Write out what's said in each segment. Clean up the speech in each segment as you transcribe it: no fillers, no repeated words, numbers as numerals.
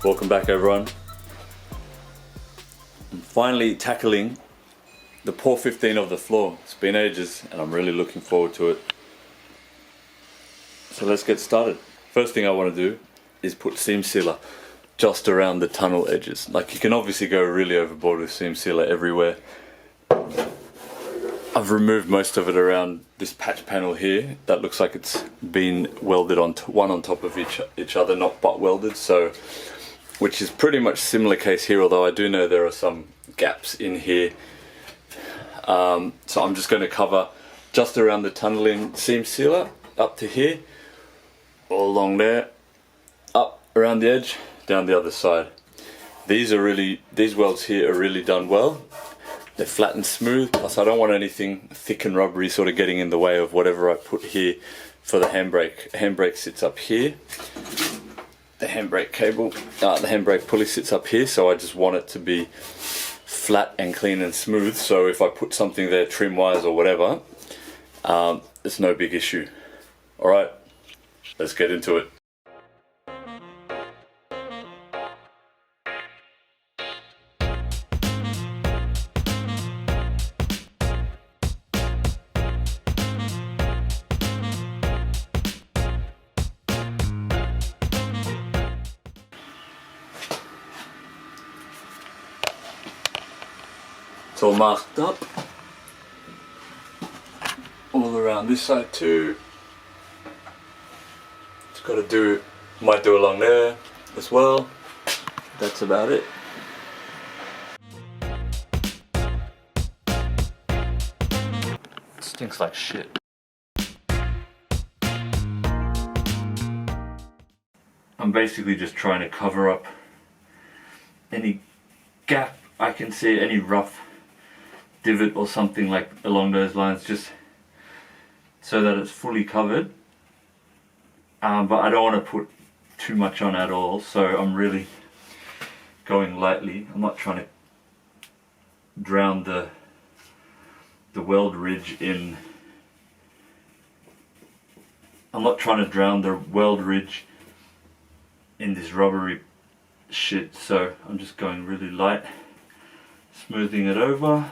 Welcome back everyone. I'm finally tackling the POR15 of the floor. It's been ages and I'm really looking forward to it. So let's get started. First thing I want to do is put seam sealer just around the tunnel edges. Like, you can obviously go really overboard with seam sealer everywhere. I've removed most of it around this patch panel here. That looks like it's been welded on one on top of each other, not butt welded. So, which is pretty much similar case here, although I do know there are some gaps in here. So I'm just going to cover just around the tunneling seam sealer up to here, all along there, up around the edge, down the other side. These welds here are really done well. They're flat and smooth, plus I don't want anything thick and rubbery sort of getting in the way of whatever I put here for the handbrake. Handbrake sits up here. The handbrake cable, the handbrake pulley sits up here, so I just want it to be flat and clean and smooth, so if I put something there trim wise or whatever, it's no big issue. Alright, let's get into it. It's all marked up, all around this side too. Just got to do, might do along there as well. That's about it. It stinks like shit. I'm basically just trying to cover up any gap I can see, any rough divot or something like along those lines, just so that it's fully covered. But I don't want to put too much on at all, so I'm really going lightly. I'm not trying to drown the weld ridge in. I'm not trying to drown the weld ridge in this rubbery shit, so I'm just going really light, smoothing it over.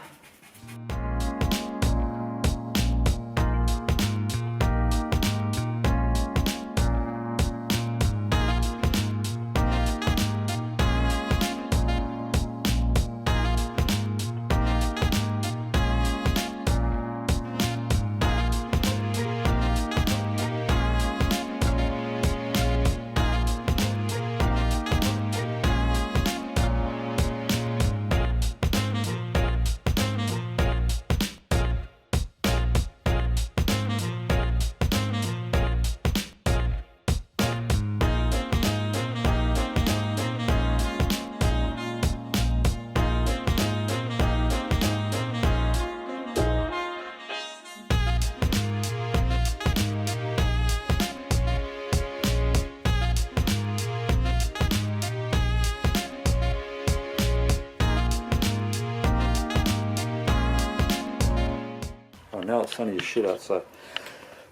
Now it's sunny as shit outside.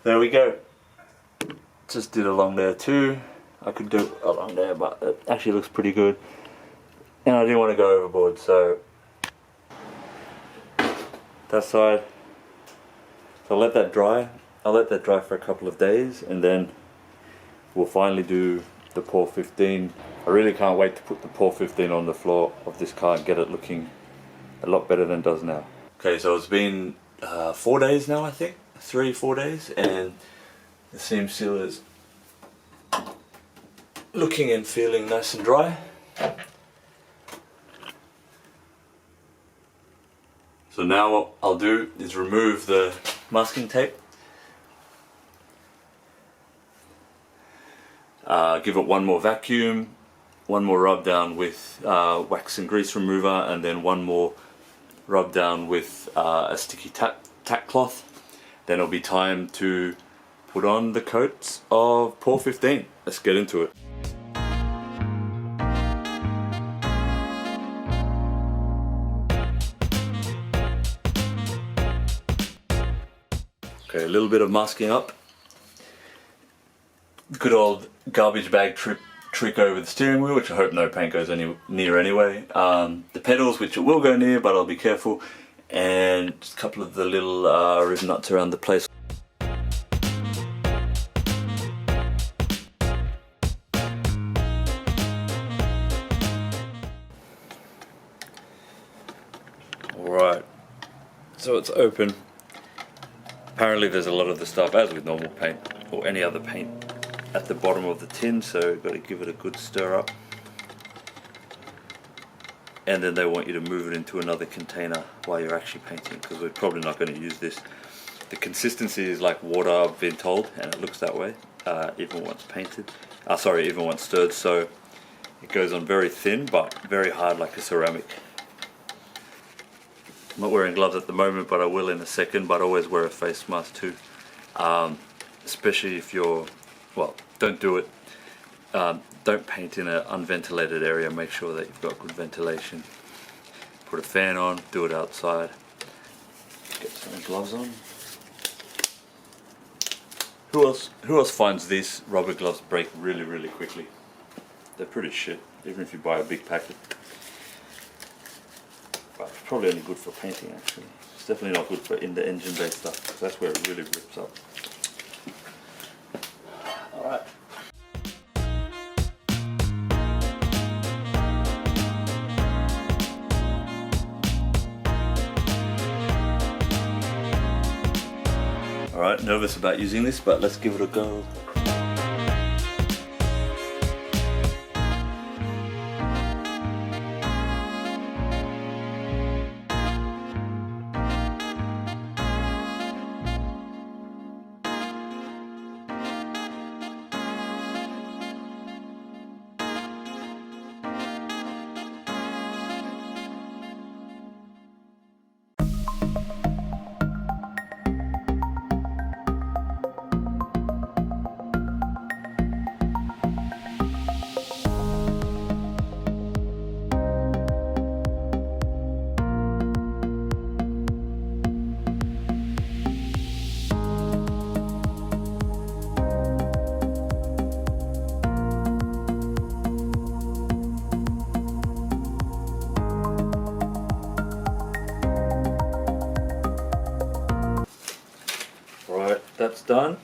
There we go. Just did along there too. I could do along there, but it actually looks pretty good. And I didn't want to go overboard, so that side. So I'll let that dry. I'll let that dry for a couple of days, and then we'll finally do the POR15. I really can't wait to put the POR15 on the floor of this car and get it looking a lot better than it does now. Okay, so it's been 4 days now, I think, 3-4 days, and the seam sealer is looking and feeling nice and dry. So now what I'll do is remove the masking tape, give it one more vacuum, one more rub down with wax and grease remover, and then one more rub down with a sticky tack cloth. Then it'll be time to put on the coats of POR15. Let's get into it. Okay, a little bit of masking up. Good old garbage bag trick over the steering wheel, which I hope no paint goes near anyway. The pedals, which it will go near, but I'll be careful. And just a couple of the little rib nuts around the place. Alright, so it's open. Apparently there's a lot of the stuff, as with normal paint or any other paint, at the bottom of the tin, so got to give it a good stir up. And then they want you to move it into another container while you're actually painting, because we're probably not going to use this. The consistency is like water, I've been told, and it looks that way, even once painted. Even once stirred, so it goes on very thin but very hard like a ceramic. I'm not wearing gloves at the moment, but I will in a second, but always wear a face mask too. Especially if you're, well, don't do it. Don't paint in an unventilated area, make sure that you've got good ventilation. Put a fan on, do it outside. Get some gloves on. Who else finds these rubber gloves break really quickly? They're pretty shit, even if you buy a big packet. But it's probably only good for painting actually. It's definitely not good for in the engine bay stuff, because that's where it really rips up. Alright. Alright, nervous about using this, but let's give it a go. That's done.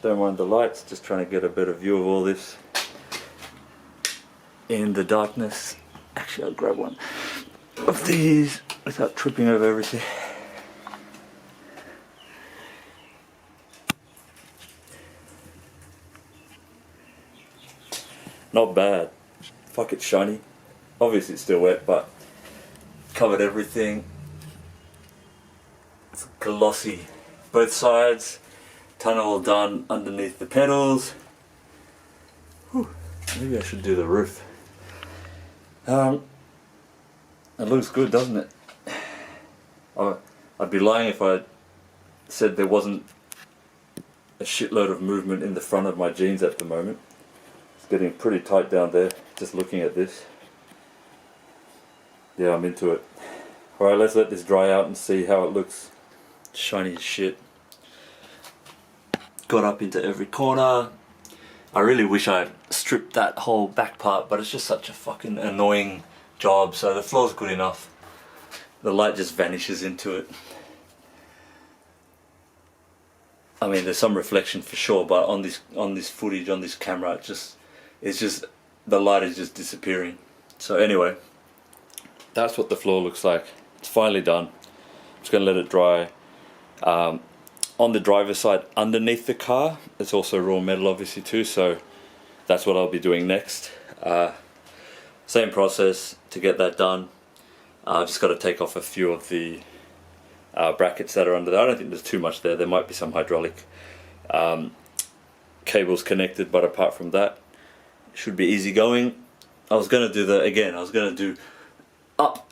Don't mind the lights, just trying to get a better view of all this in the darkness. Actually, I'll grab one of these without tripping over everything. Not bad. Fuck, it's shiny. Obviously it's still wet, but covered everything. It's glossy. Both sides. Tunnel all done underneath the pedals. Whew. Maybe I should do the roof. It looks good, doesn't it? I'd be lying if I said there wasn't a shitload of movement in the front of my jeans at the moment. It's getting pretty tight down there, just looking at this. Yeah, I'm into it. Alright, let's let this dry out and see how it looks. Shiny as shit. Got up into every corner. I really wish I'd stripped that whole back part, but it's just such a fucking annoying job, so the floor's good enough. The light just vanishes into it. I mean, there's some reflection for sure, but on this footage, on this camera, it's just the light is just disappearing. So anyway, that's what the floor looks like. It's finally done. I'm just gonna let it dry. On the driver's side underneath the car, it's also raw metal obviously too, so that's what I'll be doing next. Same process to get that done. I've just got to take off a few of the brackets that are under there. I don't think there's too much there. There might be some hydraulic cables connected, but apart from that, it should be easy going. I was going to do up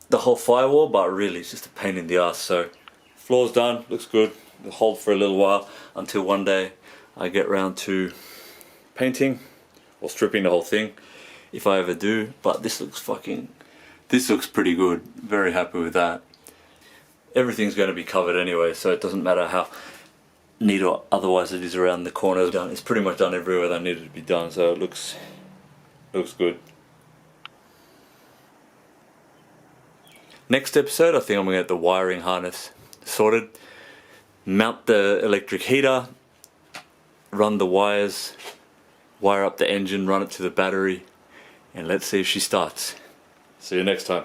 the whole firewall, but really it's just a pain in the ass. So floor's done, looks good. It'll hold for a little while until one day I get round to painting or stripping the whole thing, if I ever do. But this looks pretty good. Very happy with that. everything's going to be covered anyway, so it doesn't matter how neat or otherwise it is around the corners. It's pretty much done everywhere that needed to be done, so it looks good. Next episode, I think I'm going to get the wiring harness sorted, mount the electric heater, run the wires, wire up the engine, run it to the battery, and let's see if she starts. See you next time.